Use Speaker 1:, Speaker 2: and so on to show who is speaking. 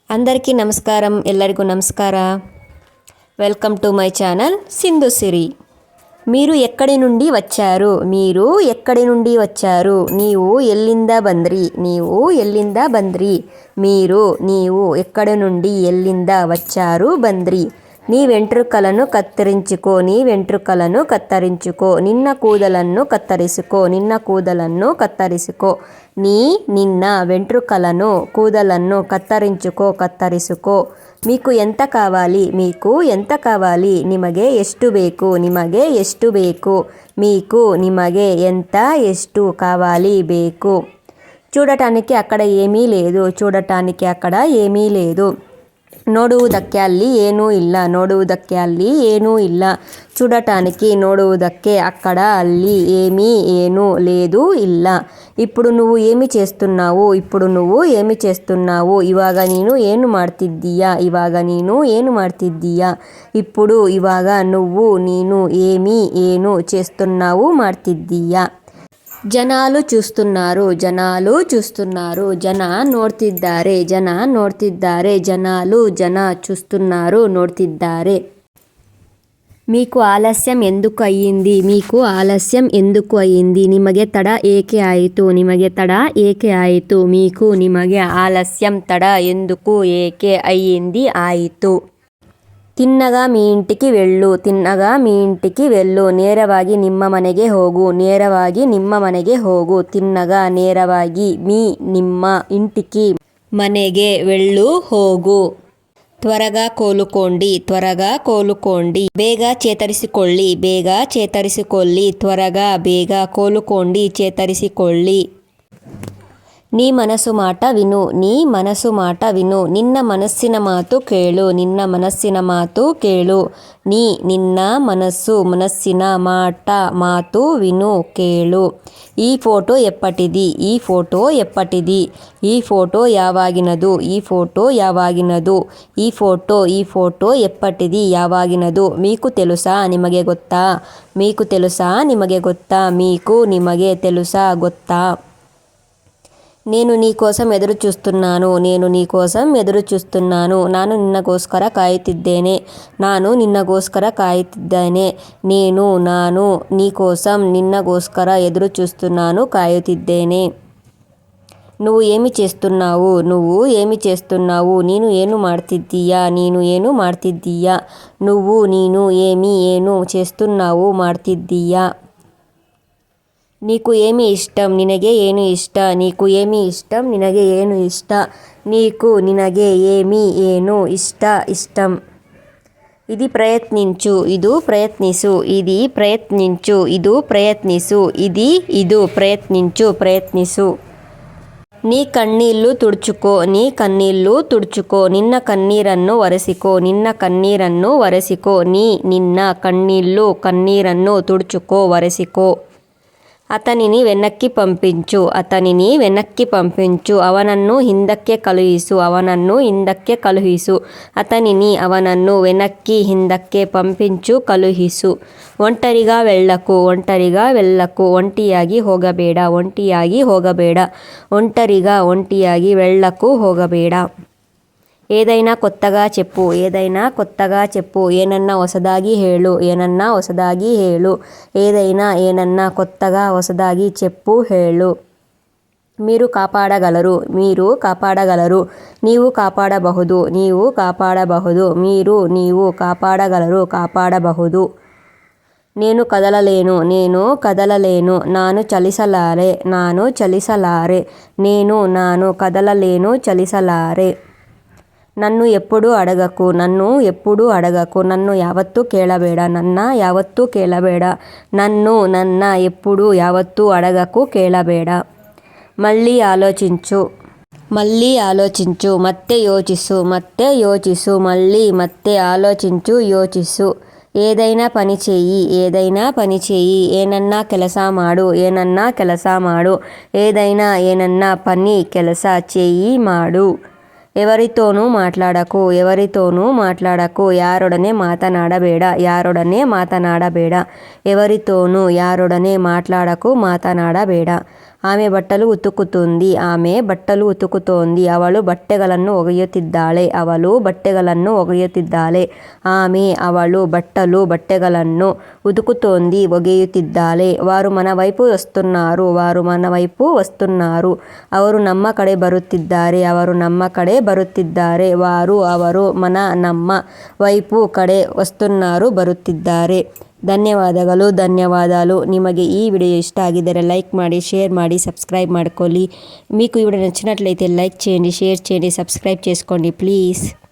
Speaker 1: అందరికీ నమస్కారం. ಎಲ್ಲರಿಗೂ ನಮಸ್ಕಾರ. Welcome to my channel Sindhu Siri. మీరు ఎక్కడి నుండి వచ్చారు? మీరు ఎక్కడి నుండి వచ్చారు? నీవు ఎಲ್ಲಿಂದ ಬಂದ್ರಿ? నీవు ఎಲ್ಲಿಂದ ಬಂದ್ರಿ? నీవు ఎక్కడి నుండి ఎಲ್ಲಿಂದ వచ్చారు ಬಂದ್ರಿ? నీ వెంట్రుకలను కత్తిరించుకో, నీ వెంట్రుకలను కత్తిరించుకో. నిన్న కూదలను కత్తరిసుకో, నిన్న కూదలను కత్తరిసుకో. నిన్న వెంట్రుకలను కూదలను కತ್ತరించుకో, కತ್ತರಿಸಿಕೋ. మీకు ఎంత కావాలి? మీకు ఎంత కావాలి? నిಮಗೆ ಎಷ್ಟು ಬೇಕು? నిಮಗೆ ಎಷ್ಟು ಬೇಕು? మీకు నిಮಗೆ ఎంత ಎಷ್ಟು కావాలి ಬೇಕು. చూడటానికి అక్కడ ఏమీ లేదు, చూడటానికి అక్కడ ఏమీ లేదు. ನೋಡುವುದಕ್ಕೆ ಅಲ್ಲಿ ಏನೂ ಇಲ್ಲ, ನೋಡುವುದಕ್ಕೆ ಅಲ್ಲಿ ಏನೂ ಇಲ್ಲ. చూడటానికి ನೋಡುವುದಕ್ಕೆ అక్కడ ಅಲ್ಲಿ ఏమీ ಏನೂ లేదు ಇಲ್ಲ. ఇప్పుడు నువ్వు ఏమి చేస్తున్నావు? ఇప్పుడు నువ్వు ఏమి చేస్తున్నావు? ఇవాగ ನೀನು ಏನು ಮಾಡ್ತಿದ್ದೀಯಾ? ఇవాగ ನೀನು ಏನು ಮಾಡ್ತಿದ್ದೀಯಾ? ఇప్పుడు ఇవాగ నువ్వు ನೀನು ఏమి ಏನು చేస్తున్నావు ಮಾಡ್ತಿದ್ದೀಯಾ? జనాలు చూస్తున్నారు, జనాలు చూస్తున్నారు. జನ ನೋಡ್ತಿದ್ದಾರೆ, జನ ನೋಡ್ತಿದ್ದಾರೆ. జనాలు జನ చూస్తున్నారు, ನೋಡ್ತಿದ್ದಾರೆ. మీకు ఆలస్యం ఎందుకు అయ్యింది? మీకు ఆలస్యం ఎందుకు అయ్యింది? నిಮಗೆ ತಡ ಏಕೆ ಆಯಿತು? ನಿಮಗೆ ತಡ ಏಕೆ ಆಯಿತು? మీకు ನಿಮಗೆ ఆలస్యం ತಡ ఎందుకు ಏಕೆ అయ్యింది ಆಯಿತು. తిన్నగా మీ ఇంటికి వెళ్ళు, తిన్నగా మీ ఇంటికి వెళ్ళు. ನೇರವಾಗಿ ನಿಮ್ಮ ಮನೆಗೆ ಹೋಗು, ನೇರವಾಗಿ ನಿಮ್ಮ ಮನೆಗೆ ಹೋಗು. తిన్నగా ನೇರವಾಗಿ మీ ನಿಮ್ಮ ఇంటికి ಮನೆಗೆ వెళ్ళు ಹೋಗು. త్వరగా కోలుకోండి, త్వరగా కోలుకోండి. ಬೇಗ ಚೇತರಿಸಿಕೊಳ್ಳಿ, ಬೇಗ ಚೇತರಿಸಿಕೊಳ್ಳಿ. ತ್ವరగా ಬೇಗ ಕೋಲುಕೋಂಡಿ, ಚೇತರಿಸಿಕೊಳ್ಳಿ. నీ మనసు మాట విను, నీ మనసు మాట విను. ನಿನ್ನ ಮನಸ್ಸಿನ ಮಾತು ಕೇಳು, ನಿನ್ನ ಮನಸ್ಸಿನ ಮಾತು ಕೇಳು. ನಿನ್ನ ಮನಸ್ಸು ಮನಸ್ಸಿನ మాట ಮಾತು విను ಕೇಳು. ಈ ಫೋಟೋ ಎಪ್ಪಟಿది? ಈ ಫೋಟೋ ಎಪ್ಪಟಿది? ಈ ಫೋಟೋ ಯಾವಾಗಿನದು? ಈ ಫೋಟೋ ಯಾವಾಗಿನದು? ಈ ಫೋಟೋ ಎಪ್ಪಟಿది? ಯಾವಾಗಿನದು? మీకు తెలుసా? నిಮಗೆ ಗೊತ್ತಾ? మీకు తెలుసా? నిಮಗೆ ಗೊತ್ತಾ? మీకు నిಮಗೆ తెలుసా? ಗೊತ್ತಾ? నేను నీ కోసం ఎదురు చూస్తున్నాను, నేను నీ కోసం ఎదురు చూస్తున్నాను. ನಾನು ನಿನ್ನಗೋಸ್ಕರ ಕಾಯುತ್ತಿದ್ದೇನೆ, ನಾನು ನಿನ್ನಗೋಸ್ಕರ ಕಾಯುತ್ತಿದ್ದೇನೆ. ನಾನು నీ కోసం నిన్నಗೋಸ್ಕರ ఎదురు చూస్తున్నాను, కాయుತ್ತಿದ್ದೇನೆ. నువ్వు ఏమి చేస్తున్నావు? నువ్వు ఏమి చేస్తున్నావు? ನೀನು ಏನು ಮಾಡ್ತಿದ್ದೀಯಾ? ನೀನು ಏನು ಮಾಡ್ತಿದ್ದೀಯಾ? నువ్వు ನೀನು ఏమి ಏನು చేస్తున్నావు ಮಾಡ್ತಿದ್ದೀಯಾ? నీకు ఏమి ఇష్టం? నినಗೆ ಏನು ఇಷ್ಟ? నీకు ఏమి ఇష్టం? నినಗೆ ಏನು ఇಷ್ಟ? నీకు నినಗೆ ఏమి ಏನು ఇಷ್ಟ ఇష్టం. ఇది ప్రయత్నించు, ಇದು ప్రయత్నిసు. ఇది ప్రయత్నించు, ಇದು ప్రయత్నిసు. ಇದು ప్రయత్నించు, ప్రయత్నిసు. నీ కన్నీళ్లు తుడుచుకో, నీ కన్నీళ్లు తుడుచుకో. నిన్న కన్నీరನ್ನು ಒರೆಸಿಕೋ, ನಿನ್ನ ಕಣ್ಣೀರನ್ನು ಒರೆಸಿಕೋ. ನಿನ್ನ ಕಣ್ಣೀళ్లు ಕಣ್ಣೀರನ್ನು తుడుచుకో, ಒರೆಸಿಕೋ. అతనిని వెనక్కి పంపించు, అతనిని వెనక్కి పంపించు. ಅವನನ್ನು ಹಿಂದಕ್ಕೆ ಕಳುಹಿಸು, ಅವನನ್ನು ಹಿಂದಕ್ಕೆ ಕಳುಹಿಸು. అతనిని ಅವನನ್ನು వెనక్కి ಹಿಂದಕ್ಕೆ పంపించు, ಕಳುಹಿಸು. ఒంటరిగా వెళ్ళకు, ఒంటరిగా వెళ్ళకు. ఒంಟಿಯಾಗಿ ಹೋಗಬೇಡ, ఒంಟಿಯಾಗಿ ಹೋಗಬೇಡ. ఒంటరిಯಾಗಿ వెళ్ళకు, ಹೋಗಬೇಡ. ఏదైనా కొత్తగా చెప్పు, ఏదైనా కొత్తగా చెప్పు. ಏನನ್ನ ಹೊಸದಾಗಿ ಹೇಳು, ಏನನ್ನ ಹೊಸದಾಗಿ ಹೇಳು. ಏನನ್ನ కొత్తగా ಹೊಸದಾಗಿ చెప్పు, ಹೇಳು. మీరు కాపాడగలరు, మీరు కాపాడగలరు. నీవు కాపాడಬಹುದು, నీవు కాపాడಬಹುದು. నీవు కాపాడగలరు, కాపాడಬಹುದು. నేను కదలలేను, నేను కదలలేను. ನಾನು ಚಲಿಸಲಾರೆ, ನಾನು ಚಲಿಸಲಾರೆ. ನಾನು కదలలేను, చలిಸಲಾರೆ. నన్ను ఎప్పుడు అడగకు, నన్ను ఎప్పుడు అడగకు. నన్ను యావత్తూ కేಳಬೇಡ, ನನ್ನ ಯಾವತ್ತೂ ಕೇಳಬೇಡ. ನನ್ನ ఎప్పుడు యావత్తూ అడగకు, కేಳಬೇಡ. మళ్ళీ ఆలోచించు, మళ్ళీ ఆలోచించు. ಮತ್ತೆ ಯೋಚಿಸು, ಮತ್ತೆ ಯೋಚಿಸು. మళ్ళీ ಮತ್ತೆ ఆలోచించు, ಯೋಚಿಸು. ఏదైనా పని చెయ్యి, ఏదైనా పని చెయ్యి. ಏನನ್ನ ಕೆಲಸ ಮಾಡು, ಏನನ್ನ ಕೆಲಸ ಮಾಡು. ಏನನ್ನ పని ಕೆಲಸ చెయ్యి, ಮಾಡು. ఎవరితోనూ మాట్లాడకు, ఎవరితోనూ మాట్లాడకు. ಯಾರೊಡನೆ ಮಾತನಾಡಬೇಡ, ಯಾರೊಡನೆ ಮಾತನಾಡಬೇಡ. ఎవరితోనೂ ಯಾರೊಡನೆ ಮಾట్లాಡಕು, ಮಾತನಾಡಬೇಡ. ಆమె ಬಟ್ಟಲು ಉತುಕುతుంది. ಆమె ಬಟ್ಟಲು ಉತುಕುತೋಂది. ಅವಳು ಬಟ್ಟೆಗಳನ್ನು ಒಗೆಯುತ್ತಿದ್ದಾಳೆ. ಅವಳು ಬಟ್ಟೆಗಳನ್ನು ಒಗೆಯುತ್ತಿದ್ದಾಳೆ. ఆమె ಅವಳು బట్టలను ఉతుకుతోంది ఒగేయుతిದ್ದಾಳೆ. వారు మన వైపు వస్తున్నారు. వారు మన వైపు వస్తున్నారు. ಅವರು ನಮ್ಮ ಕಡೆ ಬರುತ್ತಿದ್ದಾರೆ. ಅವರು ನಮ್ಮ ಕಡೆ ಬರುತ್ತಿದ್ದಾರೆ. వారు ಅವರು మన ನಮ್ಮ వైపు ಕಡೆ వస్తున్నారు ಬರುತ್ತಿದ್ದಾರೆ. ಧನ್ಯವಾದಗಳು. ನಿಮಗೆ ಈ ವಿಡಿಯೋ ఇష్ట ಆಗಿದ್ದರೆ లైక్ ಮಾಡಿ, షేర్ ಮಾಡಿ, సబ్స్క్రైబ్ ಮಾಡ್ಕೊಳ್ಳಿ. మీకు ఈ వీడియో నచ్చినట్లయితే లైక్ చేయండి, షేర్ చేయండి, సబ్స్క్రైబ్ చేసుకోండి ప్లీజ్.